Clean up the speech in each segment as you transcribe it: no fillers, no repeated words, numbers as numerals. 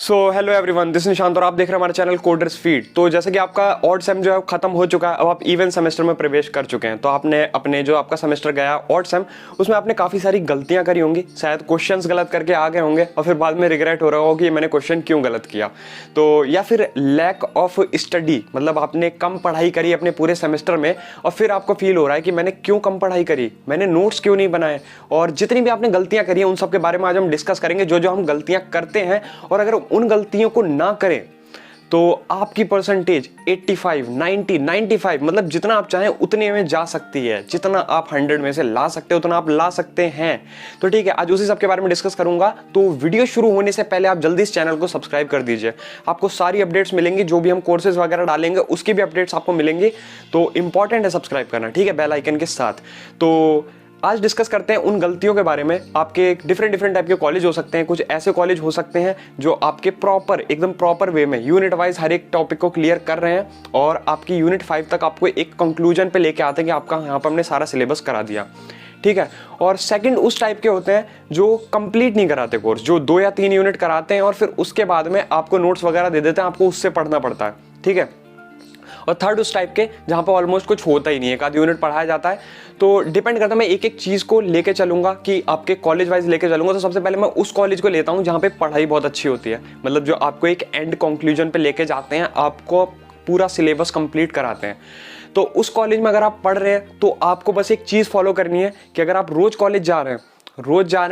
So hello everyone, this Nishant और आप देख रहे हैं हमारे चैनल कोडर्स फीड। तो जैसे कि आपका ऑड सेम जो है खत्म हो चुका है, अब आप इवन सेमेस्टर में प्रवेश कर चुके हैं। तो आपने अपने जो आपका सेमेस्टर गया ऑड सेम, उसमें आपने काफ़ी सारी गलतियां करी होंगी, शायद क्वेश्चंस गलत करके आ गए होंगे और फिर बाद में रिग्रेट हो रहा होगा कि मैंने क्वेश्चन क्यों गलत किया। तो या फिर लैक ऑफ स्टडी, मतलब आपने कम पढ़ाई करी अपने पूरे सेमेस्टर में और फिर आपको फील हो रहा है कि मैंने क्यों कम पढ़ाई करी, मैंने नोट्स क्यों नहीं बनाए। और जितनी भी आपने गलतियां करी हैं उन सब के बारे में आज हम डिस्कस करेंगे, जो जो हम गलतियां करते हैं, और अगर उन गलतियों को ना करें तो आपकी परसेंटेज 85, 90, 95 मतलब जितना आप चाहें उतने में जा सकती है। जितना आप 100 में से ला सकते हो उतना आप ला सकते हैं। तो ठीक है, आज उसी सब के बारे में डिस्कस करूंगा। तो वीडियो शुरू होने से पहले आप जल्दी इस चैनल को सब्सक्राइब कर दीजिए, आपको सारी अपडेट्स मिलेंगी, जो भी हम कोर्सेज वगैरह डालेंगे उसकी भी अपडेट्स आपको मिलेंगी। तो इंपॉर्टेंट है सब्सक्राइब करना, ठीक है, बेल आइकन के साथ। तो आज डिस्कस करते हैं उन गलतियों के बारे में। आपके डिफरेंट टाइप के कॉलेज हो सकते हैं, कुछ ऐसे कॉलेज हो सकते हैं जो आपके एकदम प्रॉपर वे में यूनिट वाइज हर एक टॉपिक को क्लियर कर रहे हैं और आपकी यूनिट 5 तक आपको एक कंक्लूजन पे लेके आते हैं कि आपका यहाँ पर हमने सारा सिलेबस करा दिया, ठीक है। और सेकंड उस टाइप के होते हैं जो कंप्लीट नहीं कराते कोर्स, जो 2 या 3 यूनिट कराते हैं और फिर उसके बाद में आपको नोट्स वगैरह दे देते हैं, आपको उससे पढ़ना पड़ता है, ठीक है। और थर्ड उस टाइप के जहां पर ऑलमोस्ट कुछ होता ही नहीं है, एक आध यूनिट पढ़ाया जाता है। तो डिपेंड करता है, मैं एक एक चीज़ को लेके चलूंगा कि आपके कॉलेज वाइज लेके चलूंगा। तो सबसे पहले मैं उस कॉलेज को लेता हूं जहां पे पढ़ाई बहुत अच्छी होती है, मतलब जो आपको एक एंड कंक्लूजन पे लेके जाते हैं, आपको पूरा सिलेबस कंप्लीट कराते हैं। तो उस कॉलेज में अगर आप पढ़ रहे हैं तो आपको बस एक चीज़ फॉलो करनी है कि अगर आप रोज कॉलेज जा रहे हैं,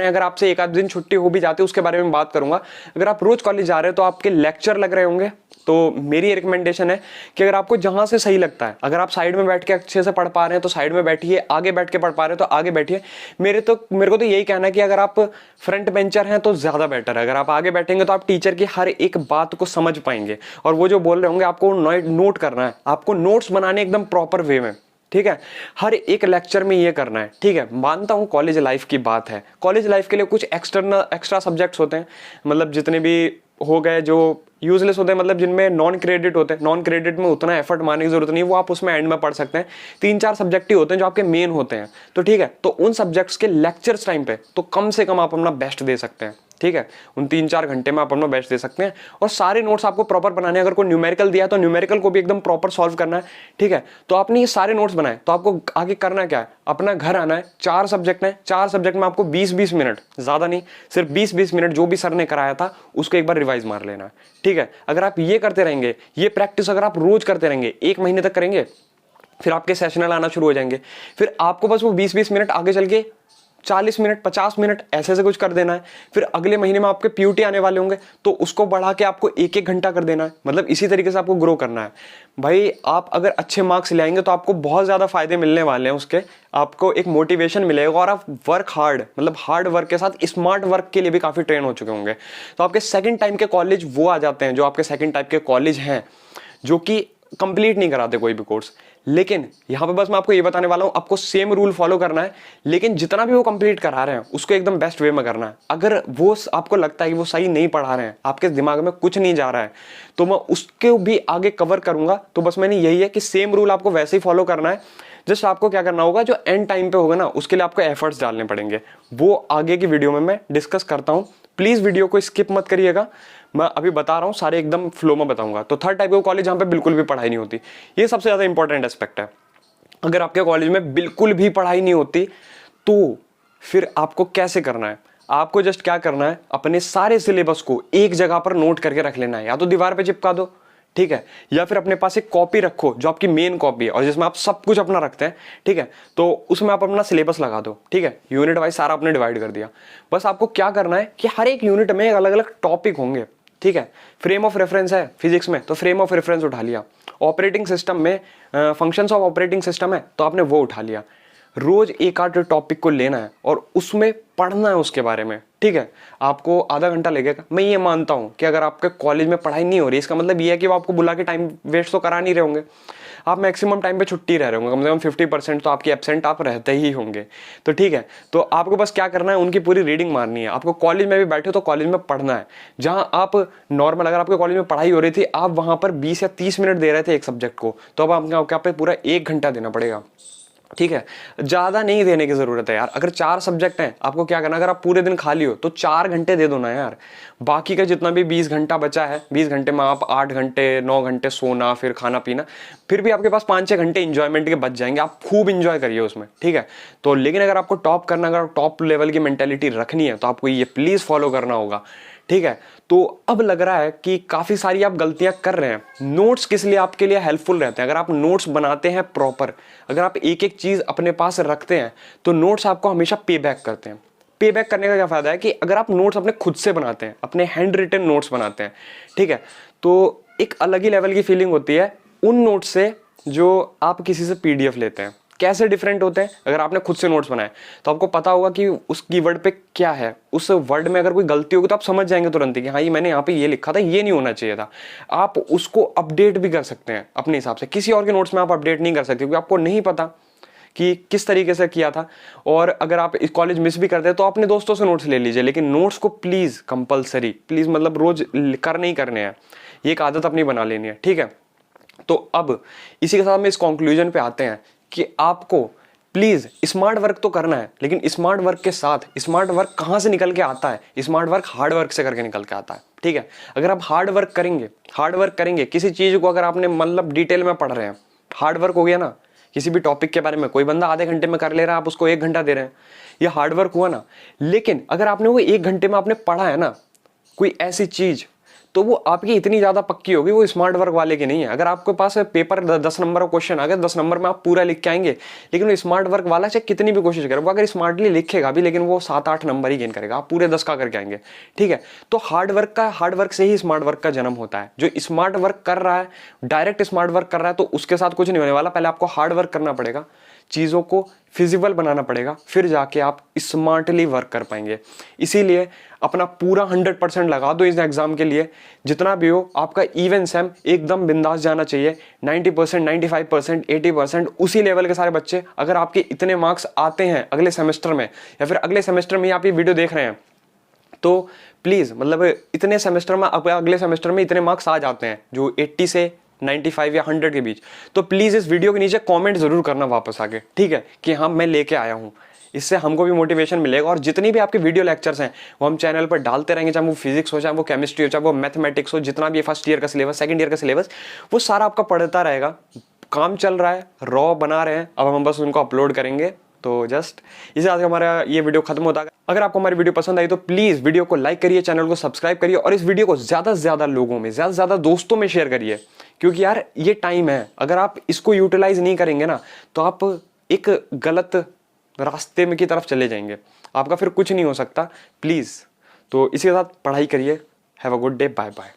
अगर आपसे एक आध दिन छुट्टी हो भी जाती है उसके बारे में बात करूंगा। अगर आप रोज कॉलेज जा रहे हैं तो आपके लेक्चर लग रहे होंगे। तो मेरी रिकमेंडेशन है कि अगर आपको जहां से सही लगता है, अगर आप साइड में बैठ के अच्छे से पढ़ पा रहे हैं तो साइड में बैठिए, आगे बैठ के पढ़ पा रहे हैं तो आगे बैठिए। मेरे को तो यही कहना है कि अगर आप फ्रंट बेंचर हैं तो ज्यादा बेटर है। अगर आप आगे बैठेंगे तो आप टीचर की हर एक बात को समझ पाएंगे और वो जो बोल रहे होंगे आपको नोट करना है, आपको नोट्स बनाने एकदम प्रॉपर वे में, ठीक है। हर एक लेक्चर में ये करना है, ठीक है। मानता हूं कॉलेज लाइफ की बात है, कॉलेज लाइफ के लिए कुछ एक्स्ट्रा सब्जेक्ट्स होते हैं, मतलब जितने भी हो गए जो यूजलेस होते हैं, मतलब जिनमें नॉन क्रेडिट होते हैं। नॉन क्रेडिट में उतना एफर्ट मारने की जरूरत नहीं है, वो आप उसमें एंड में पढ़ सकते हैं। 3-4 सब्जेक्ट ही होते हैं जो आपके मेन होते हैं, तो ठीक है। तो उन सब्जेक्ट्स के लेक्चर्स टाइम पे तो कम से कम आप अपना बेस्ट दे सकते हैं, ठीक है। उन 3-4 घंटे में आप अपना बेस्ट दे सकते हैं और सारे नोट्स आपको प्रॉपर बनाने हैं। अगर कोई न्यूमेरिकल दिया है तो न्यूमेरिकल को भी एकदम प्रॉपर सॉल्व करना है, ठीक है। तो आपने ये सारे नोट्स बनाए तो आपको आगे करना क्या है, अपना घर आना है। 4 सब्जेक्ट हैं, 4 सब्जेक्ट में आपको 20-20 मिनट, ज्यादा नहीं, सिर्फ 20-20 मिनट जो भी सर ने कराया था उसको एक बार रिवाइज मार लेना है, ठीक है। अगर आप ये करते रहेंगे, ये प्रैक्टिस अगर आप रोज करते रहेंगे, 1 महीने तक करेंगे, फिर आपके सेशनल आना शुरू हो जाएंगे। फिर आपको बस वो 20-20 मिनट आगे चल के 40 मिनट, 50 मिनट ऐसे कुछ कर देना है। फिर अगले महीने में आपके पीयूटी आने वाले होंगे तो उसको बढ़ा के आपको 1-1 घंटा कर देना है। मतलब इसी तरीके से आपको ग्रो करना है भाई। आप अगर अच्छे मार्क्स ले आएंगे तो आपको बहुत ज्यादा फायदे मिलने वाले हैं उसके, आपको एक मोटिवेशन मिलेगा और आप वर्क हार्ड, मतलब हार्ड वर्क के साथ स्मार्ट वर्क के लिए भी काफी ट्रेन हो चुके होंगे। तो आपके सेकंड टाइम के कॉलेज वो आ जाते हैं जो आपके सेकंड टाइप के कॉलेज हैं जो कि कंप्लीट नहीं कराते कोई भी कोर्स। लेकिन यहां पे बस मैं आपको ये बताने वाला हूं, आपको सेम रूल फॉलो करना है, लेकिन जितना भी वो कंप्लीट करा रहे हैं उसको एकदम बेस्ट वे में करना है। अगर वो आपको लगता है कि वो सही नहीं पढ़ा रहे हैं, आपके दिमाग में कुछ नहीं जा रहा है, तो मैं उसके भी आगे कवर करूंगा। तो बस मैंने यही है कि सेम रूल आपको वैसे ही फॉलो करना है। जस्ट आपको क्या करना होगा, जो एंड टाइम पे होगा ना उसके लिए आपको एफर्ट्स डालने पड़ेंगे, वो आगे की वीडियो में मैं डिस्कस करता हूं। प्लीज वीडियो को स्किप मत करिएगा, मैं अभी बता रहा हूं, सारे एकदम फ्लो में बताऊंगा। तो थर्ड टाइप का कॉलेज जहां पे बिल्कुल भी पढ़ाई नहीं होती, ये सबसे ज्यादा इंपॉर्टेंट एस्पेक्ट है। अगर आपके कॉलेज में बिल्कुल भी पढ़ाई नहीं होती तो फिर आपको कैसे करना है, आपको जस्ट क्या करना है, अपने सारे सिलेबस को एक जगह पर नोट करके रख लेना है, या तो दीवार पे चिपका दो, ठीक है, या फिर अपने पास एक कॉपी रखो जो आपकी मेन कॉपी है और जिसमें आप सब कुछ अपना रखते हैं, ठीक है। तो उसमें आप अपना सिलेबस लगा दो, ठीक है। यूनिट वाइज सारा आपने डिवाइड कर दिया। बस आपको क्या करना है कि हर एक यूनिट में अलग अलग टॉपिक होंगे, ठीक है। फ्रेम ऑफ रेफरेंस है फिजिक्स में तो फ्रेम ऑफ रेफरेंस उठा लिया, ऑपरेटिंग सिस्टम में फंक्शंस ऑफ ऑपरेटिंग सिस्टम है तो आपने वो उठा लिया। रोज एक आध टॉपिक को लेना है और उसमें पढ़ना है उसके बारे में, ठीक है। आपको आधा घंटा लगेगा। मैं ये मानता हूं कि अगर आपके कॉलेज में पढ़ाई नहीं हो रही, इसका मतलब ये है कि वो आपको बुला के टाइम वेस्ट तो करा नहीं रहे होंगे, आप मैक्सिमम टाइम पे छुट्टी रह रहे होंगे, कम से कम 50% तो आपकी एब्सेंट आप रहते ही होंगे। तो ठीक है, तो आपको बस क्या करना है, उनकी पूरी रीडिंग मारनी है। आपको कॉलेज में भी बैठे तो कॉलेज में पढ़ना है। जहां आप नॉर्मल, अगर आपके कॉलेज में पढ़ाई हो रही थी, आप वहां पर 20 या 30 मिनट दे रहे थे एक सब्जेक्ट को, तो अब आपको यहाँ पे पूरा 1 घंटा देना पड़ेगा। ठीक है, ज्यादा नहीं देने की जरूरत है यार। अगर 4 सब्जेक्ट हैं, आपको क्या करना, अगर आप पूरे दिन खाली हो तो 4 घंटे दे दो ना यार। बाकी का जितना भी 20 घंटा बचा है, 20 घंटे में आप 8 घंटे 9 घंटे सोना, फिर खाना पीना, फिर भी आपके पास 5-6 घंटे इंजॉयमेंट के बच जाएंगे। आप खूब इंजॉय करिए उसमें, ठीक है। तो लेकिन अगर आपको टॉप करना, अगर टॉप लेवल की मेंटेलिटी रखनी है तो आपको ये प्लीज फॉलो करना होगा, ठीक है। तो अब लग रहा है कि काफी सारी आप गलतियां कर रहे हैं। नोट्स किस लिए आपके लिए हेल्पफुल रहते हैं? अगर आप नोट्स बनाते हैं प्रॉपर, अगर आप एक एक चीज अपने पास रखते हैं, तो नोट्स आपको हमेशा पे बैक करते हैं। पे बैक करने का क्या फायदा है कि अगर आप नोट्स अपने खुद से बनाते हैं, अपने हैंड रिटन नोट्स बनाते हैं, ठीक है, तो एक अलग ही लेवल की फीलिंग होती है उन नोट्स से जो आप किसी से पीडीएफ लेते हैं। कैसे डिफरेंट होते हैं? अगर आपने खुद से नोट्स बनाए तो आपको पता होगा कि उस कीवर्ड पे क्या है, उस वर्ड में अगर कोई गलती होगी तो आप समझ जाएंगे तुरंत ही कि हाँ ये मैंने यहाँ पे ये लिखा था, ये नहीं होना चाहिए था। आप उसको अपडेट भी कर सकते हैं अपने हिसाब से। किसी और के नोट्स में आप अपडेट नहीं कर सकते क्योंकि आपको नहीं पता कि किस तरीके से किया था। और अगर आप इस कॉलेज मिस भी करते हैं तो अपने दोस्तों से नोट्स ले लीजिए, लेकिन नोट्स को प्लीज कंपलसरी, प्लीज मतलब रोज करने ही करने हैं, ये एक आदत अपनी बना लेनी है, ठीक है। तो अब इसी के साथ में इस कंक्लूजन पे आते हैं कि आपको प्लीज स्मार्ट वर्क तो करना है, लेकिन स्मार्ट वर्क के साथ स्मार्ट वर्क कहां से निकल के आता है? स्मार्ट वर्क हार्ड वर्क से करके निकल के आता है, ठीक है। अगर आप हार्ड वर्क करेंगे किसी चीज को, अगर आपने मतलब डिटेल में पढ़ रहे हैं, हार्ड वर्क हो गया ना। किसी भी टॉपिक के बारे में कोई बंदा आधे घंटे में कर ले रहा है, आप उसको 1 घंटा दे रहे हैं, ये हार्ड वर्क हुआ ना। लेकिन अगर आपने वो 1 घंटे में आपने पढ़ा है ना कोई ऐसी चीज, तो वो आपकी इतनी ज्यादा पक्की होगी, वो स्मार्ट वर्क वाले की नहीं है। अगर आपके पास पेपर 10 नंबर का क्वेश्चन आ गया, 10 नंबर में आप पूरा लिख के आएंगे, लेकिन वो स्मार्ट वर्क वाला चाहे कितनी भी कोशिश करे, वो अगर स्मार्टली लिखेगा भी लेकिन वो 7-8 नंबर ही गेन करेगा, आप पूरे 10 का करके आएंगे, ठीक है। तो हार्ड वर्क से ही स्मार्ट वर्क का जन्म होता है। जो स्मार्ट वर्क कर रहा है, डायरेक्ट स्मार्ट वर्क कर रहा है, तो उसके साथ कुछ नहीं होने वाला। पहले आपको हार्ड वर्क करना पड़ेगा, चीजों को फिजिबल बनाना पड़ेगा, फिर जाके आप स्मार्टली वर्क कर पाएंगे। इसीलिए अपना पूरा 100% लगा दो इस एग्जाम के लिए। जितना भी हो, आपका इवन सेम एकदम बिंदास जाना चाहिए। 90%, 95%, 80% उसी लेवल के सारे बच्चे, अगर आपके इतने मार्क्स आते हैं अगले सेमेस्टर में, या फिर अगले सेमेस्टर में आप ये वीडियो देख रहे हैं, तो प्लीज मतलब इतने सेमेस्टर में, अगले सेमेस्टर में इतने मार्क्स आ जाते हैं जो 80 से 95 या 100 के बीच, तो प्लीज इस वीडियो के नीचे कमेंट जरूर करना वापस आके, ठीक है, कि हाँ मैं लेके आया हूं। इससे हमको भी मोटिवेशन मिलेगा। और जितनी भी आपके वीडियो लेक्चर्स हैं वो हम चैनल पर डालते रहेंगे, चाहे वो फिजिक्स हो, चाहे वो केमिस्ट्री हो, चाहे वो मैथमेटिक्स हो, जितना भी फर्स्ट ईयर का सिलेबस, सेकंड ईयर का सिलेबस, वो सारा आपका पढ़ता रहेगा। काम चल रहा है, रॉ बना रहे हैं, अब हम बस उनको अपलोड करेंगे। तो जस्ट इसे आज हमारा ये वीडियो खत्म होता है। अगर आपको हमारी वीडियो पसंद आई तो प्लीज वीडियो को लाइक करिए, चैनल को सब्सक्राइब करिए, और इस वीडियो को ज्यादा से ज्यादा लोगों में, ज्यादा से ज्यादा दोस्तों में शेयर करिए। क्योंकि यार ये टाइम है, अगर आप इसको यूटिलाइज नहीं करेंगे ना, तो आप एक गलत रास्ते में की तरफ चले जाएंगे, आपका फिर कुछ नहीं हो सकता। प्लीज, तो इसी के साथ पढ़ाई करिए। Have a good day, bye bye.